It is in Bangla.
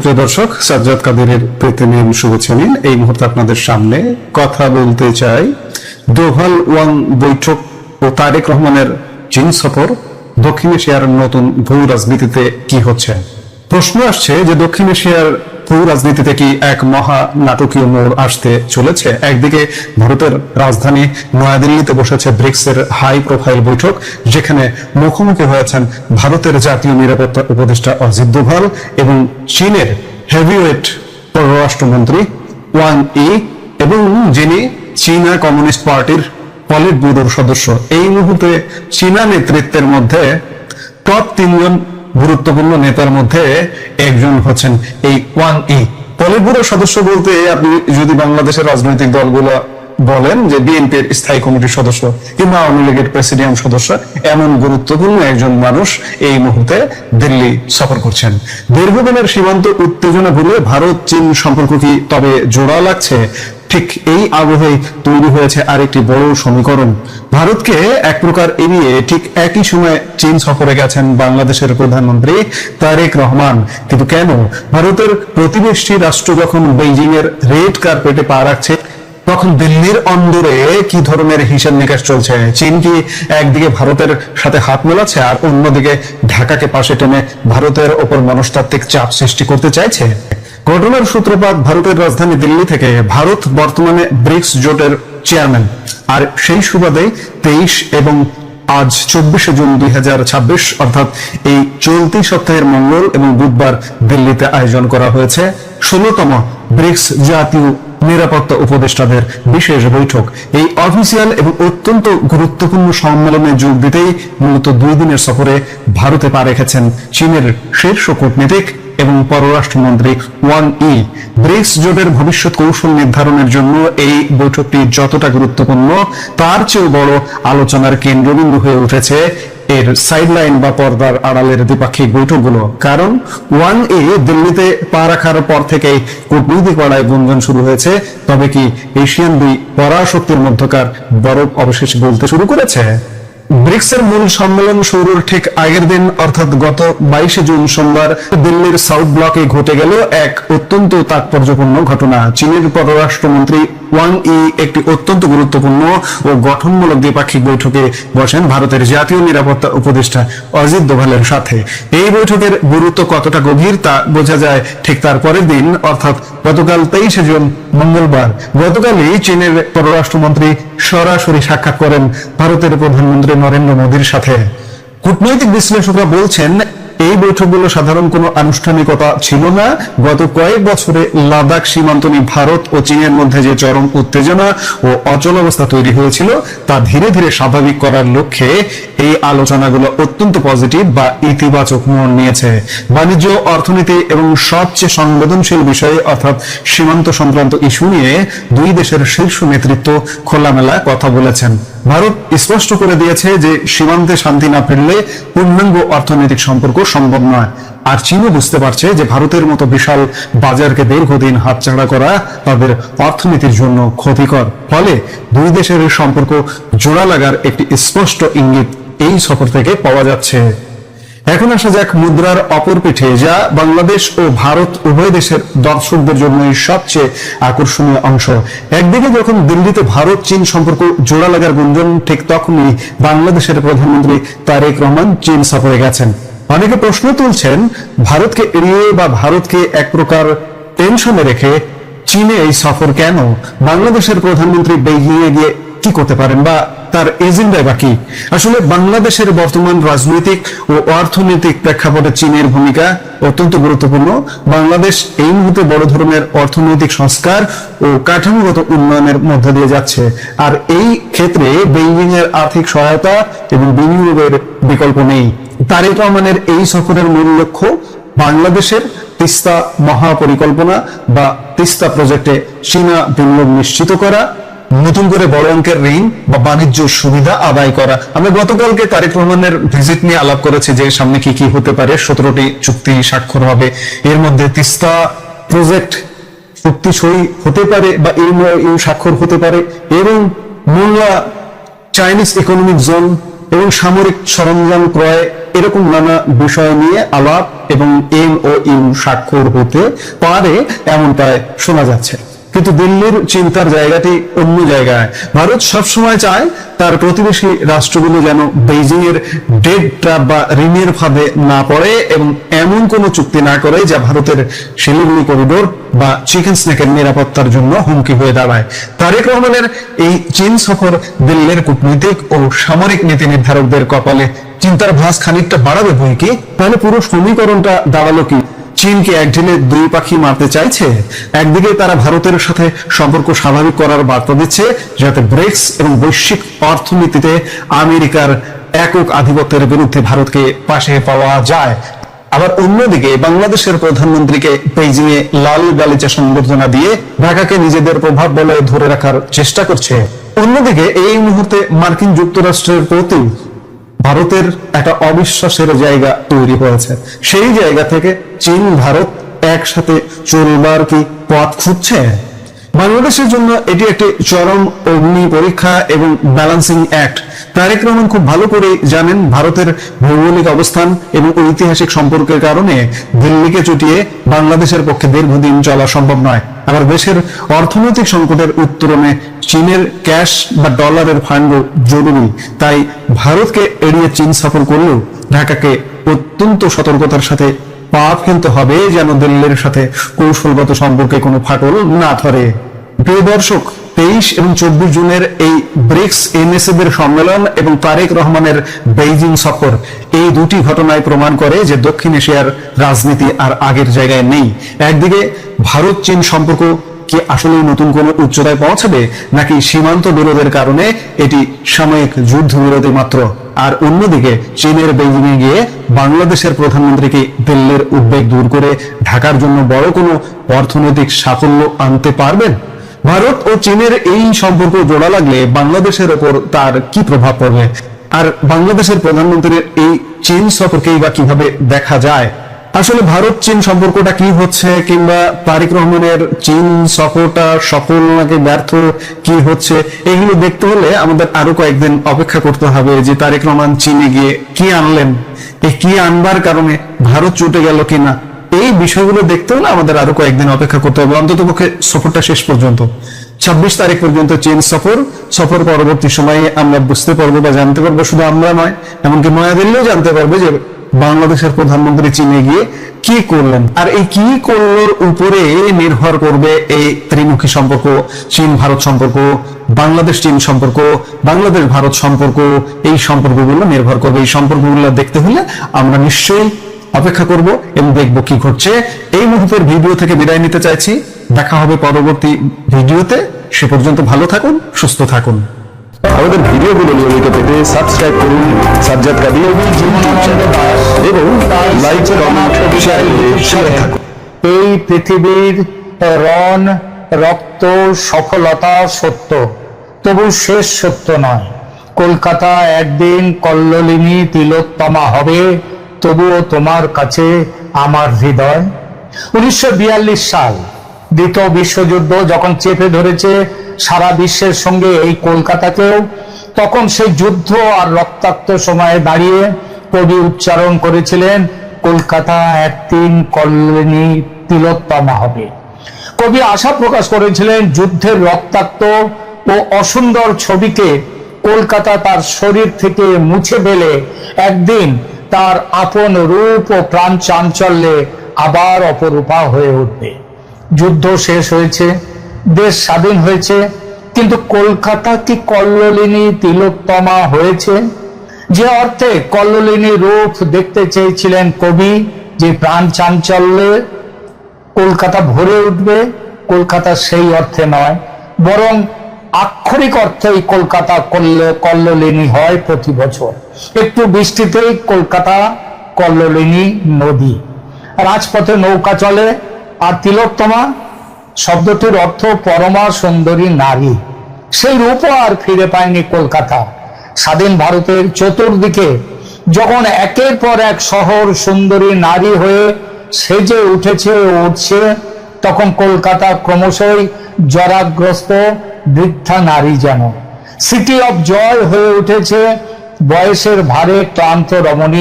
সুপ্রিয় দর্শক, সাজ্জাদ কাদেরের প্রেতেনিয়াম শুভেচ্ছা নিন। এই মুহূর্তে আপনাদের সামনে কথা বলতে চাই দোভাল ওয়াং বৈঠক ও তারেক রহমানের চীন সফর, দক্ষিণ এশিয়ার নতুন ভূ রাজনীতিতে কি হচ্ছে। প্রশ্ন আসছে যে দক্ষিণ এশিয়ার ভূ রাজনীতিতে কি এক মহা নাটকীয় মোড় আসতে চলেছে। একদিকে ভারতের রাজধানী নয়াদিল্লিতে বসেছে ব্রিক্সের হাই প্রোফাইল বৈঠক, যেখানে মুখোমুখি হয়েছেন ভারতের জাতীয় নিরাপত্তা উপদেষ্টা অজিত দোভাল এবং চীনের হেভিওয়েট পররাষ্ট্রমন্ত্রী ওয়াং ই, এবং যিনি চীনা কমিউনিস্ট পার্টির পলিট ব্যুরোর সদস্য। এই মুহূর্তে চীনা নেতৃত্বের মধ্যে টপ 3 জন গুরুত্বপূর্ণ নেতার মধ্যে একজন হচ্ছেন এই ওয়াং ই। পলিট ব্যুরোর সদস্য বলতে আপনি যদি বাংলাদেশের রাজনৈতিক দলগুলো বলেন যে বিএনপির স্থায়ী কমিটির সদস্য কিংবা আওয়ামী লীগের প্রেসিডিয়াম সদস্য, এমন গুরুত্বপূর্ণ একজন মানুষ এই মুহূর্তে দিল্লি সফর করছেন। দীর্ঘদিনের সীমান্ত উত্তেজনা ভুলে ভারত চীন সম্পর্ক কি তবে জোড়া লাগছে? ঠিক এই আবহে তৈরি হয়েছে আরেকটি বড় সমীকরণ। ভারতকে এক প্রকার এড়িয়ে ঠিক একই সময় চীন সফরে গেছেন বাংলাদেশের প্রধানমন্ত্রী তারেক রহমান। কিন্তু কেন? ভারতের প্রতিবেশী রাষ্ট্র যখন বেইজিং এর রেড কার্পেটে পা রাখছে, তখন দিল্লির অন্দরে কি ধরনের হিসাব নিকাশ চলছে? চীন কি একদিকে ভারতের সাথে হাত মেলাচ্ছে আর অন্যদিকে ঢাকাকে পাশে টেনে ভারতের ওপর মনস্তাত্ত্বিক চাপ সৃষ্টি করতে চাইছে? ঘটনার সূত্রপাত ভারতের রাজধানী দিল্লি থেকে। ভারত বর্তমানে ব্রিক্স জোটের চেয়ারম্যান, আর সেই সুবাদে 23 এবং আজ 24 জুন 2026 অর্থাৎ এই চলতি সপ্তাহের মঙ্গল এবং বুধবার দিল্লিতে আয়োজন করা হয়েছে 16তম ব্রিক্স জাতীয় নিরাপত্তা উপদেষ্টাদের বিশেষ বৈঠক। এই অফিসিয়াল এবং অত্যন্ত গুরুত্বপূর্ণ সম্মেলনে যোগ দিতেই মূলত 2 দিনের সফরে ভারতে পা রেখেছেন চীনের শীর্ষ কূটনীতিক এবং পররাষ্ট্রমন্ত্রী ওয়াং ই। ব্রিক্স জোটের ভবিষ্যৎ কৌশল নির্ধারণের জন্য এই বৈঠকটি যতটা গুরুত্বপূর্ণ, তার চেয়েও বড় আলোচনার কেন্দ্রবিন্দু হয়ে উঠেছে এর সাইডলাইন বা পর্দার আড়ালের দ্বিপাক্ষিক বৈঠকগুলো। কারণ ওয়াং ই দিল্লিতে পা রাখার পর থেকেই কূটনৈতিক পাড়ায় গুঞ্জন শুরু হয়েছে, তবে কি এশিয়ান দুই পরাশক্তির মধ্যকার বরফ অবশেষে গলতে শুরু করেছে? ব্রিক্সের মূল সম্মেলন শুরুর ঠিক আগের দিন অর্থাৎ গত 22 জুন সোমবার দিল্লির সাউথ ব্লকে ঘটে গেল এক অত্যন্ত তাৎপর্যপূর্ণ ঘটনা। চীনের পররাষ্ট্রমন্ত্রী ওয়াং ই একটি অত্যন্ত গুরুত্বপূর্ণ ও গঠনমূলক দ্বিপাক্ষিক বৈঠকে বসেন ভারতের জাতীয় নিরাপত্তা উপদেষ্টা অজিত দোভালের সাথে। এই বৈঠকের গুরুত্ব কতটা গভীর তা বোঝা যায় ঠিক তার পরের দিন অর্থাৎ গতকাল 23 জুন মঙ্গলবার। গতকালই চীনের পররাষ্ট্রমন্ত্রী সরাসরি সাক্ষাৎ করেন ভারতের প্রধানমন্ত্রী নরেন্দ্র মোদীর সাথে। কূটনৈতিক বিশ্লেষকরা বলছেন এই বৈঠকগুলো সাধারণ কোনো আনুষ্ঠানিকতা ছিল না। গত কয়েক বছরে লাদাখ সীমান্ত নিয়ে ভারত ও চীনের মধ্যে যে চরম উত্তেজনা ও অচল অবস্থা তৈরি হয়েছিল তা ধীরে ধীরে স্বাভাবিক করার লক্ষ্যে এই আলোচনাগুলো অত্যন্ত পজিটিভ বা ইতিবাচক মোড় নিয়েছে। বাণিজ্য, অর্থনীতি এবং সবচেয়ে সংবেদনশীল বিষয়ে অর্থাৎ সীমান্ত সংক্রান্ত ইস্যু নিয়ে দুই দেশের শীর্ষ নেতৃত্ব খোলামেলা কথা বলেছেন। ভারত স্পষ্ট করে দিয়েছে যে সীমান্তে শান্তি না ফিরলে পূর্ণাঙ্গ অর্থনৈতিক সম্পর্ক সম্ভব নয়। আর চীনও বুঝতে পারছে যে ভারতের মতো বিশাল বাজারকে দীর্ঘদিন হাতছাড়া করা তাদের অর্থনীতির জন্য ক্ষতিকর। ফলে দুই দেশের সম্পর্ক জোড়া লাগার একটি স্পষ্ট ইঙ্গিত এই সফর থেকে পাওয়া যাচ্ছে। এখন আসা যাক মুদ্রার অপর পিঠে, যা বাংলাদেশ ও ভারত উভয় দেশের দর্শকদের জন্য সবচেয়ে আকর্ষণীয় অংশ। একদিকে যখন দিল্লিতে ভারত চীন সম্পর্ক জোড়া লাগার গুঞ্জন, ঠিক তখনই বাংলাদেশের প্রধানমন্ত্রী তারেক রহমান চীন সফরে গেছেন। অনেকে প্রশ্ন তুলছেন, ভারতকে এড়িয়ে বা ভারতকে এক প্রকার টেনশনে রেখে চীনে এই সফর কেন? বাংলাদেশের প্রধানমন্ত্রী বেইজিং এ গিয়ে কি করতে পারেন বা তার এজেন্ডায় বা কি? আসলে বাংলাদেশের বর্তমান রাজনৈতিক ও অর্থনৈতিক প্রেক্ষাপটে চীনের ভূমিকা অত্যন্ত গুরুত্বপূর্ণ। বাংলাদেশ এই মুহূর্তে বড় ধরনের অর্থনৈতিক সংস্কার ও কাঠামোগত উন্নয়নের মধ্য দিয়ে যাচ্ছে, আর এই ক্ষেত্রে বেইজিং এর আর্থিক সহায়তা এবং বিনিয়োগের বিকল্প নেই। তারেক রহমানের এই সফরের মূল লক্ষ্য বাংলাদেশের তিস্তা মহাপরিকল্পনা বা তিস্তা প্রজেক্টে চীনা বিনিয়োগ নিশ্চিত করা, নতুন করে বড় অঙ্কের ঋণ বা বাণিজ্য সুবিধা আদায় করা। আমরা গতকালকে তারেক রহমানের ভিজিট নিয়ে আলাপ করেছি যে সামনে কি কি হতে পারে। 17টি চুক্তি স্বাক্ষর হবে, এর মধ্যে তিস্তা প্রজেক্ট চুক্তি সই হতে পারে বা স্বাক্ষর হতে পারে, এবং মোংলা চাইনিজ ইকোনমিক জোন এবং সামরিক সরঞ্জাম ক্রয়, এরকম নানা বিষয় নিয়ে আলাপ এবং MOU স্বাক্ষর হতে পারে এমনটাই শোনা যাচ্ছে। কিন্তু দিল্লির চিন্তার জায়গাটি অন্য জায়গায়। ভারত সবসময় চায় তার প্রতিবেশী রাষ্ট্রগুলো যেন বেইজিং এর ডেড ট্র্যাপ বা ঋণের ফাঁদে না পড়ে এবং এমন কোনো চুক্তি না করে যা ভারতের শিলিগুড়ি করিডোর বা চিকেন স্নেকের নিরাপত্তার জন্য হুমকি হয়ে দাঁড়ায়। তারেক রহমানের এই চীন সফর দিল্লির কূটনৈতিক ও সামরিক নীতি নির্ধারকদের কপালে চিন্তার ভাঁজ খানিকটা বাড়াবে বই কি? তাহলে পুরো সমীকরণটা দাঁড়ালো কি? চীনকে এক ঢিলে দুই পাখি মারতে চাইছে। একদিকে তারা ভারতের সাথে সম্পর্ক স্বাভাবিক করার বার্তা দিচ্ছে যাতে ব্রিক্স এবং বৈশ্বিক অর্থনীতিতে আমেরিকার একক আধিপত্যের বিরুদ্ধে ভারতকে পাশে পাওয়া যায়। আবার অন্যদিকে বাংলাদেশের প্রধানমন্ত্রীকে বেইজিং এ লাল গালিচা সংবর্ধনা দিয়ে ঢাকাকে নিজেদের প্রভাব বলে ধরে রাখার চেষ্টা করছে। অন্যদিকে এই মুহূর্তে মার্কিন যুক্তরাষ্ট্রের প্রতি ভারতের একটা অবিশ্বাসের জায়গা তৈরি হয়েছে। সেই জায়গা থেকে চীন ভারত একসাথে চলবার কি পথ খুঁজছে? বাংলাদেশের জন্য এটি একটি চরম অগ্নি পরীক্ষা এবং ব্যালেন্সিং অ্যাক্ট। তারেক রহমান খুব ভালো করে জানেন ভারতের ভৌগোলিক অবস্থান এবং ঐতিহাসিক সম্পর্কের কারণে দিল্লিকে চটিয়ে বাংলাদেশের পক্ষে দীর্ঘদিন চলা সম্ভব নয়। আবার দেশের অর্থনৈতিক সংকটের উত্তরণে চীনের ক্যাশ বা ডলারের ফান্ড জরুরি। তাই ভারতকে এড়িয়ে চীন সফর করলেও ঢাকাকে অত্যন্ত সতর্কতার সাথে পা ফেলতে হবে যেন দিল্লির সাথে কৌশলগত সম্পর্কে কোনো ফাটল না ধরে। প্রিয় দর্শক, 23 এবং 24 জুনের এই ব্রিক্স এমএসএ সম্মেলন এবং তারেক রহমানের বেইজিং সফর, এই দুটি ঘটনায় প্রমাণ করে যে দক্ষিণ এশিয়ার রাজনীতি আর আগের জায়গায় নেই। একদিকে ভারত চীন সম্পর্ক কি আসলে নতুন কোন উচ্চতায় পৌঁছাবে, নাকি সীমান্ত বিরোধের কারণে এটি সাময়িক যুদ্ধ বিরোধী মাত্র? আর অন্যদিকে চীনের বেইজিং এ গিয়ে বাংলাদেশের প্রধানমন্ত্রীকে দিল্লির উদ্বেগ দূর করে ঢাকার জন্য বড় কোনো অর্থনৈতিক সাফল্য আনতে পারবেন? ভারত ও চীনের এই সম্পর্ক জোড়া লাগলে বাংলাদেশের ওপর তার কি প্রভাব পড়বে? আর বাংলাদেশের প্রধানমন্ত্রীর এই চীন সফরকেই বা কিভাবে দেখা যায়? আসলে ভারত চীন সম্পর্কটা কি হচ্ছে, কিংবা তারেক রহমানের চীন সফরটা সফল নাকি ব্যর্থ কি হচ্ছে, এগুলো দেখতে হলে আমাদের আরো কয়েকদিন অপেক্ষা করতে হবে যে তারেক রহমান চীনে গিয়ে কি আনলেন, এই কি আনবার কারণে ভারত চটে গেল কিনা। এই বিষয়গুলো দেখতে হলে আমাদের আরো কয়েকদিন অপেক্ষা করতে হবে, অন্ততপক্ষে সফরটা শেষ পর্যন্ত। 26 তারিখ পর্যন্ত চীন সফর পরবর্তী সময়ে আমরা বুঝতে পারবো বা জানতে পারবো, শুধু আমরা নয় এমনকি নয়াদিল্লিও জানতে পারবে যে বাংলাদেশের প্রধানমন্ত্রী চীনে গিয়ে কি করলেন। আর এই কি করলোর উপরে নির্ভর করবে এই ত্রিমুখী সম্পর্ক, চীন ভারত সম্পর্ক, বাংলাদেশ চীন সম্পর্ক, বাংলাদেশ ভারত সম্পর্ক। এই সম্পর্কগুলো নির্ভর করবে। এই সম্পর্কগুলো দেখতে হলে আমরা নিশ্চয়ই অপেক্ষা করব এবং দেখব কি ঘটছে। এই মুহূর্তের ভিডিও থেকে বিদায় নিতে চাইছি। দেখা হবে পরবর্তী ভিডিওতে। সে পর্যন্ত ভালো থাকুন, সুস্থ থাকুন। আমাদের ভিডিওগুলো নিয়মিত পেতে সাবস্ক্রাইব করুন সাজ্জাদ কাদির ইউটিউব চ্যানেল এবং লাইক কমেন্ট শেয়ার করে থাকুন। এই পৃথিবীর রণ রক্ত সফলতা সত্য, তবু শেষ সত্য নয়। কলকাতা একদিন কল্লোলিনী তিলোত্তমা হবে, তবুও তোমার কাছে আমার হৃদয়। 1942 সাল, দ্বিতীয় বিশ্বযুদ্ধ যখন চেপে ধরেছে সারা বিশ্বের সঙ্গে এই কলকাতাকেও, তখন সেই যুদ্ধ আর রক্তাক্ত সময়ে দাঁড়িয়ে কবি উচ্চারণ করেছিলেন কলকাতা একদিন কল্লোলিনী তিলোত্তমা হবে। কবি আশা প্রকাশ করেছিলেন যুদ্ধের রক্তাক্ত ও অসুন্দর ছবিকে কলকাতা তার শরীর থেকে মুছে ফেলে একদিন তার আপন রূপ ও প্রাণ চাঞ্চল্যে আবার অপরূপা হয়ে উঠবে। যুদ্ধ শেষ হয়েছে, দেশ স্বাধীন হয়েছে, কিন্তু কলকাতা কি কল্লোলিনী তিলোত্তমা হয়েছে? যে অর্থে কল্লোলিনী রূপ দেখতে চেয়েছিলেন কবি, যে প্রাণ চাঞ্চল্যে কলকাতা ভরে উঠবে, কলকাতা সেই অর্থে নয়, বরং আক্ষরিক অর্থেই কলকাতা কল্লোলিনী হয় প্রতি বছর। একটু বৃষ্টিতেই কলকাতা কল্লোলিনী নদী, রাজপথে নৌকা চলে। আর তিলোত্তমা শব্দটির অর্থ পরমা সুন্দরী নারী। সেই রূপ আর ফিরে পায়নি কলকাতা। স্বাধীন ভারতের চতুর্দিকে যখন একের পর এক শহর সুন্দরী নারী হয়ে সেজে উঠেছে উঠছে, তখন কলকাতা ক্রমশই জরাগ্রস্ত বৃদ্ধা নারী যেন সিটি অফ জয় হয়ে উঠেছে বয়সের ভারে ক্লান্ত রমণী